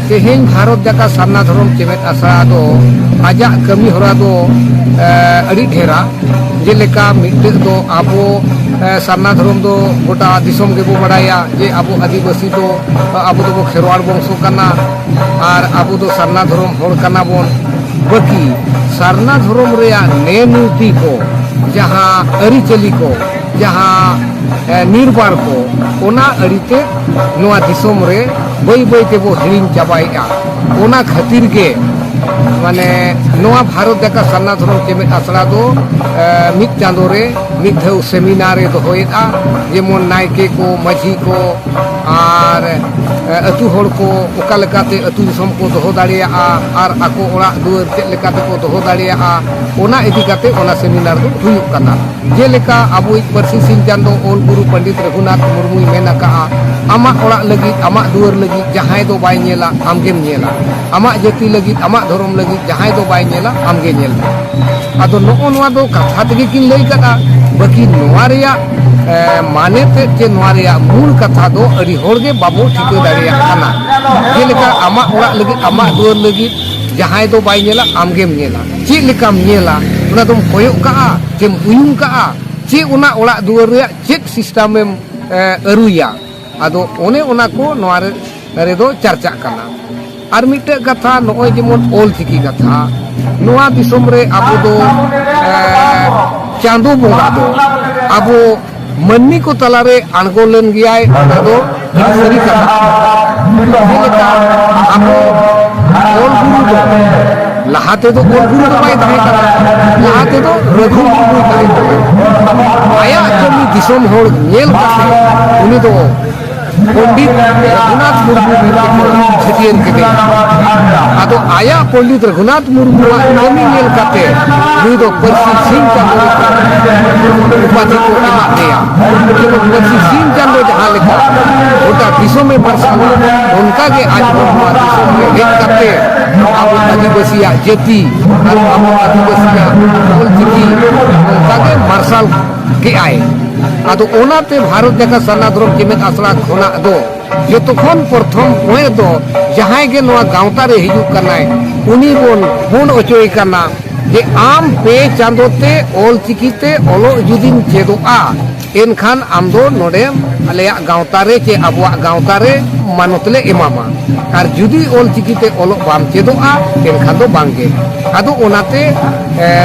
तेहें भारत जाका सारना धर्म चेमेद आसरा दो आजा कमी हरा दो अड़ी ढेरा जेलेका मिटे दो आबो सारना धर्म दो गोटा दिसम के बो बड़ाया जे आबो आदिवासी दो आबो दो खेरवाड़ वंशो कना और आबो दो सारना धर्म होड़ कना बोन बाकी सारना धर्म रेया नेनुती को जहाँ अरिचली को जहाँ निर्बार को ओना अड़ीते नोआ दिसम रे बई बई ते बो हिरिंग चाबाइया ओना खातिर के माने नोआ भारत जाका सारना धर्म चेमेद आसरा दो मिद चांदो रे मिद धौ सेमिनार रे दोहोयेदा जेमन नायके को माझी को और अतु होड़ को ओका लेकाते अतु दिसम को दोहो दाड़िया और आको ओड़ा दुआर चेद लेकाते को दोहो दाड़िया ओना इदी काते ओना सेमिनार दो हुयुग कना जेलेका आबो परसी सिंह चांदो ओल गुरु पंडित रघुनाथ मुर्मू मेना का आमा ओड़ा लगी आमा दुआर लगी जहां दो बाय नेला आमगेम नेला आमा जाति लगी आमा धर्म लगी जहां दो बाय नेला आमगे नेल आदो नो नोआ दो कथा तगे किन लई कदा बाकी नोआ रेया माने ते जे नोआ रेया मूल कथा दो अड़ी होड़गे बाबो ठिका दाड़िया कना जेलेका आमा ओड़ा लगी आमा दुआर लगी जहां दो बाय नेला आमगेम नेला चे लेकाम नेला उना दम कोयक का जेम उयुम का चे उना ओड़ा दुआर रेया चेक सिस्टम में अरुया आदो ओने ओना को नोआ रे दो चर्चा कना और मिटे कथा नोय जेमन ओल चिकी कथा नोआ दिसम रे आबो दो चांदो बोंगा दो आबो मन्नी को तलारे आंगोलन गया ओना दो सरी कथा जेलेका आबो ओल गुरु दो लहाते तो ओल गुरु दो बाय थाहे कना लहाते तो रघु गुरु थाहे आया कमी दिसम होड़ नेल काते उनी दो पंडित रघुनाथ मुर्मू छतियन के आदो आया पंडित रघुनाथ मुर्मू कमी नेल काते नुई दो परसी सिंह चांदो उपाधि को एमा देया परसी सिंह चांदो जहां लेका गोटा दिसम में बरसाल उनका के आज नोआ दिसम में हेज काते आबो आदिवासिया जाति और आबो आदिवासिया ओल चिकी उनका के मार्शल के आए आदो ओनाते भारत जाका सारना धर्म चेमेद आसरा खोना दो जतखन प्रथम होए दो जहां के नोआ गांवता रे हिजुक कनाय उनी बोन फोन ओचोय कना जे आम पे चांदोते ओल चिकीते ओलो जुदिन चेदोआ एनखान आम दो नोडे आलेया गांवता रे चे आबुआ गांवता रे मानतले एमामा और जुदी ओल चिकीते ओलो बाम चेदोआ एनखान दो बांगे आदो ओनाते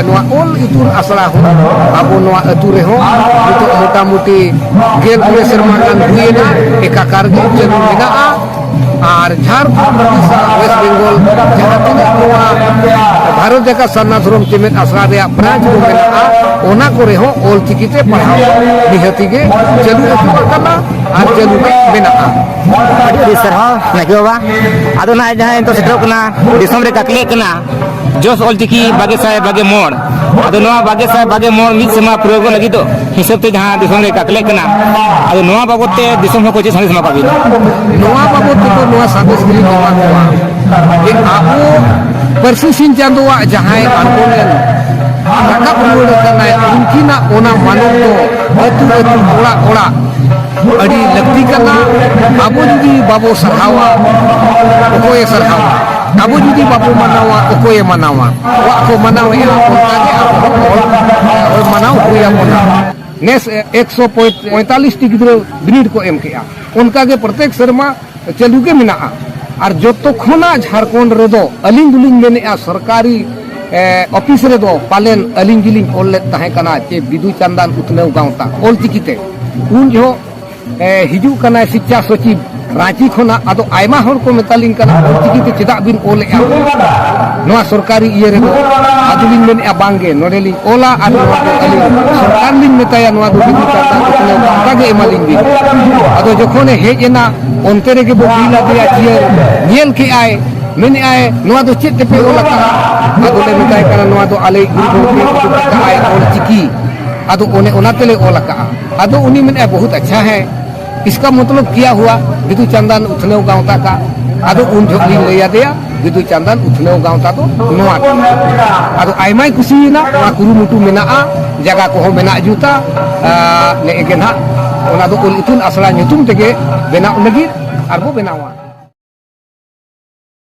नोआ ओल इतुन आसरा हो आबो नोआ अतु रे हो तो मोटा मोटी गेल पुरे शर्मा गान हुएना एकाकार गे चलु मेनाआ और झारखंड उड़ीसा वेस्ट बेंगल जहां तिना नोआ भारत जाका सारना धर्म चेमेद आसरा रे ब्रांच को मेनाआ ओना करे हो ओल चिकीते पढ़ाओ निहति गे चलु अतु कना और चलु गे मेनाआ अड़ी सरहा नाकी बाबा आदो ना जहां तो सेटरो कना दिसम रे काकले कना जोस ओल चिकी बागे साय बागे मोड़ आदो नोआ बागे साय बागे मोड़ मिद सेमा प्रयोग लगी तो हिसाब ते जहां दिसम रे काकले कना आदो नोआ बाबते दिसम हो कोचे संदेश मा पाबी नोआ बाबते तो नोआ संदेश गिरी नोआ कोआ जे आबो परसी सिंह चांदोआ जहां आंदोलन राका उरुड़ कनाय उनकिना ओना मानव दो अतु अतु ओड़ा ओड़ा अड़ी लगती कना आबो जुदी बाबो सरहावा ओकोय सरहावा आबो जुदी बाबो मनावा ओकोय मनावा वा को मनावे उनका के आबो मनाव हुया मना नेस 145 टी गिद्रो ब्रीड को एम केया उनका के प्रत्येक शर्मा चलु के मिना और जतो खोना झारखंड रे दो अलिंग दुलिंग मेने सरकारी ऑफिस रे दो पालेन अलिंग गिलिंग ओल ले ताहे कना चे बिदु चंदन उतनेव गांवता ओल चिकीते उन जो हिजू कना शिक्षा सचिव रांची खोना आदो आयमा हर को मेतालिंग कना ओल चिकीते चेदा बिन ओल नोआ सरकारी इये रे दो आदुलिंग मेन बांगे नोडेलिंग ओला आदो अलिंग सरकार लिंग मेताया नोआ दो बिदु चंदन उतनेव गांवता गे एमालिंग बि आदो जखोने हेजेना ओनते रे गे बो बिला दिया चियर नेल के आए मेने आए नोआ दो चेत पे ओला का आदो ले मेताय कना नोआ दो आले गुरु गोपी का आए ओल चिकी आदो ओने ओनातेले ओला का आदो उनी मेने बहुत अच्छा है इसका मतलब क्या हुआ बिदु चंदन उथनेव गांवता का आदो उन झोली लैया दिया बिदु चंदन उथनेव गांवता तो नोआ आदो आयमाय कुसीना ना कुरुमुटु मेनाआ जगह को हो मेना जुता ने एगे ना ओना दो ओल इतुन आसरा nyutum तेगे बेना लगी आरबो बेनावा।